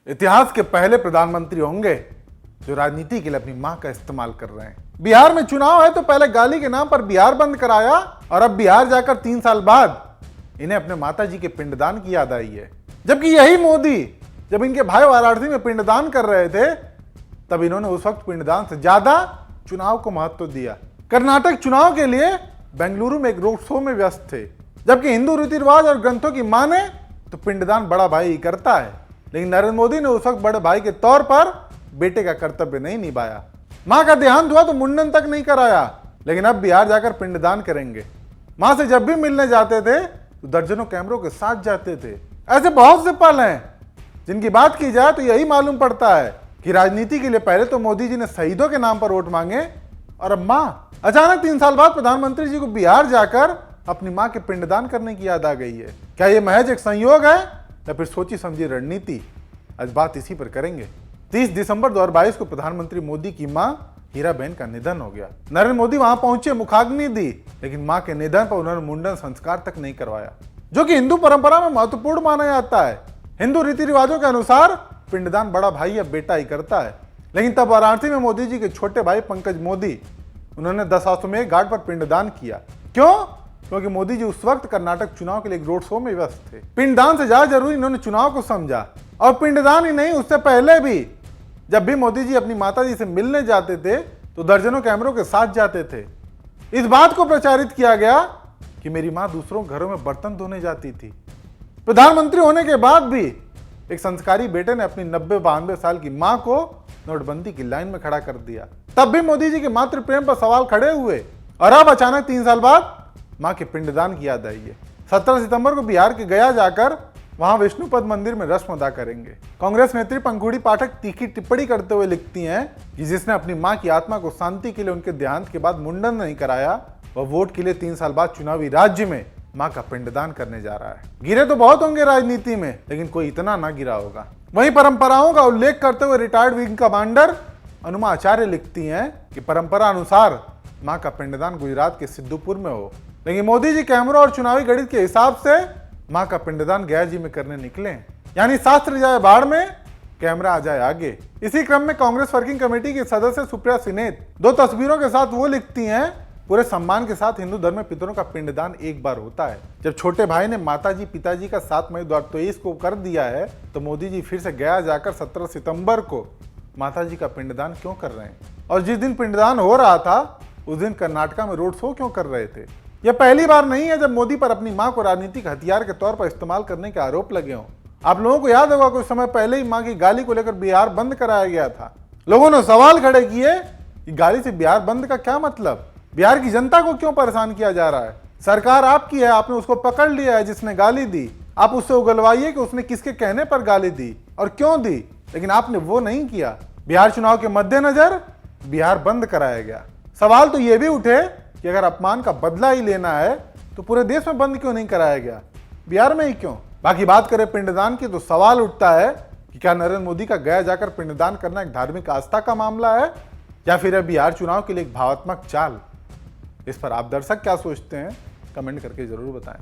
इतिहास के पहले प्रधानमंत्री होंगे जो राजनीति के लिए अपनी मां का इस्तेमाल कर रहे हैं। बिहार में चुनाव है तो पहले गाली के नाम पर बिहार बंद कराया और अब बिहार जाकर 3 साल बाद इन्हें अपने माताजी के पिंडदान की याद आई है। जबकि यही मोदी जब इनके भाई वाराणसी में पिंडदान कर रहे थे तब इन्होंने उस वक्त पिंडदान से ज्यादा चुनाव को महत्व दिया। कर्नाटक चुनाव के लिए बेंगलुरु में एक रोड शो में व्यस्त थे। जबकि हिंदू रीति रिवाज और ग्रंथों की माने तो पिंडदान बड़ा भाई ही करता है, लेकिन नरेंद्र मोदी ने उस वक्त बड़े भाई के तौर पर बेटे का कर्तव्य नहीं निभाया। मां का देहांत हुआ तो मुंडन तक नहीं कराया, लेकिन अब बिहार जाकर पिंडदान करेंगे। मां से जब भी मिलने जाते थे तो दर्जनों कैमरों के साथ जाते थे। ऐसे बहुत से पल हैं जिनकी बात की जाए तो यही मालूम पड़ता है कि राजनीति के लिए पहले तो मोदी जी ने शहीदों के नाम पर वोट मांगे और अब मां अचानक 3 साल बाद प्रधानमंत्री जी को बिहार जाकर अपनी मां के पिंडदान करने की याद आ गई है। क्या यह महज एक संयोग है या फिर सोची समझी रणनीति? आज बात इसी पर करेंगे। 30 दिसंबर 2022 को प्रधानमंत्री मोदी की मां हीराबेन का निधन हो गया। नरेंद्र मोदी वहां पहुंचे, मुखाग्नि दी, लेकिन मां के निधन पर उन्होंने मुंडन संस्कार तक नहीं करवाया, जो कि हिंदू परंपरा में महत्वपूर्ण माना जाता है। हिंदू रीति रिवाजों के अनुसार पिंडदान बड़ा भाई या बेटा ही करता है। लेकिन तब वाराणसी में मोदी जी के छोटे भाई पंकज मोदी उन्होंने दशाश्वमेध घाट पर पिंडदान किया। क्यों? क्योंकि मोदी जी उस वक्त कर्नाटक चुनाव के लिए एक रोड शो में व्यस्त थे। पिंडदान से ज्यादा जरूरी इन्होंने चुनाव को समझा। और पिंडदान ही नहीं, उससे पहले भी जब भी मोदी जी अपनी माता जी से मिलने जाते थे तो दर्जनों कैमरों के साथ जाते थे। इस बात को प्रचारित किया गया कि मेरी मां दूसरों घरों में बर्तन धोने जाती थी। प्रधानमंत्री होने के बाद भी एक संस्कारी बेटे ने अपनी 90-92 साल की मां को नोटबंदी की लाइन में खड़ा कर दिया। तब भी मोदी जी के मातृ प्रेम पर सवाल खड़े हुए और अब अचानक 3 साल बाद मां के पिंडदान की याद आई है। 17 सितंबर को बिहार के गया जाकर वहां विष्णुपद मंदिर में रस्म अदा करेंगे। कांग्रेस नेत्री पंखुड़ी पाठक तीखी टिप्पणी करते हुए लिखती हैं कि जिसने अपनी मां की आत्मा को शांति के लिए उनके देहांत के बाद मुंडन नहीं कराया, वह वोट के लिए 3 साल बाद चुनावी राज्य में मां का पिंडदान करने जा रहा है। गिरे तो बहुत होंगे राजनीति में, लेकिन कोई इतना ना गिरा होगा। वहीं परंपराओं का उल्लेख करते हुए रिटायर्ड विंग कमांडर अनुमा आचार्य लिखती हैं कि परंपरा अनुसार मां का पिंडदान गुजरात के सिद्धपुर में हो, लेकिन मोदी जी कैमरों और चुनावी गणित के हिसाब से मां का पिंडदान गया जी में करने निकले। यानी शास्त्र जाए बाढ़ में, कैमरा आ जाए आगे। इसी क्रम में कांग्रेस वर्किंग कमेटी की सदस्य सुप्रिया सिनेत 2 तस्वीरों के साथ वो लिखती हैं, पूरे सम्मान के साथ हिंदू धर्म में पितरों का पिंडदान एक बार होता है। जब छोटे भाई ने माताजी पिताजी का 7 मई 2023 को कर दिया है तो मोदी जी फिर से गया जाकर 17 सितंबर को माताजी का पिंडदान क्यों कर रहे हैं? और जिस दिन पिंडदान हो रहा था उस दिन कर्नाटका में रोड शो क्यों कर रहे थे? यह पहली बार नहीं है जब मोदी पर अपनी मां को राजनीतिक हथियार के तौर पर इस्तेमाल करने के आरोप लगे हों। आप लोगों को याद होगा कुछ समय पहले ही मां की गाली को लेकर बिहार बंद कराया गया था। लोगों ने सवाल खड़े किए कि गाली से बिहार बंद का क्या मतलब? बिहार की जनता को क्यों परेशान किया जा रहा है? सरकार आपकी है, आपने उसको पकड़ लिया है जिसने गाली दी। आप उससे उगलवाइए कि उसने किसके कहने पर गाली दी और क्यों दी, लेकिन आपने वो नहीं किया। बिहार चुनाव के मद्देनजर बिहार बंद कराया गया। सवाल तो ये भी उठे कि अगर अपमान का बदला ही लेना है तो पूरे देश में बंद क्यों नहीं कराया गया, बिहार में ही क्यों? बाकी बात करें पिंडदान की तो सवाल उठता है कि क्या नरेंद्र मोदी का गया जाकर पिंडदान करना एक धार्मिक आस्था का मामला है या फिर बिहार चुनाव के लिए एक भावात्मक चाल? इस पर आप दर्शक क्या सोचते हैं? कमेंट करके जरूर बताएं।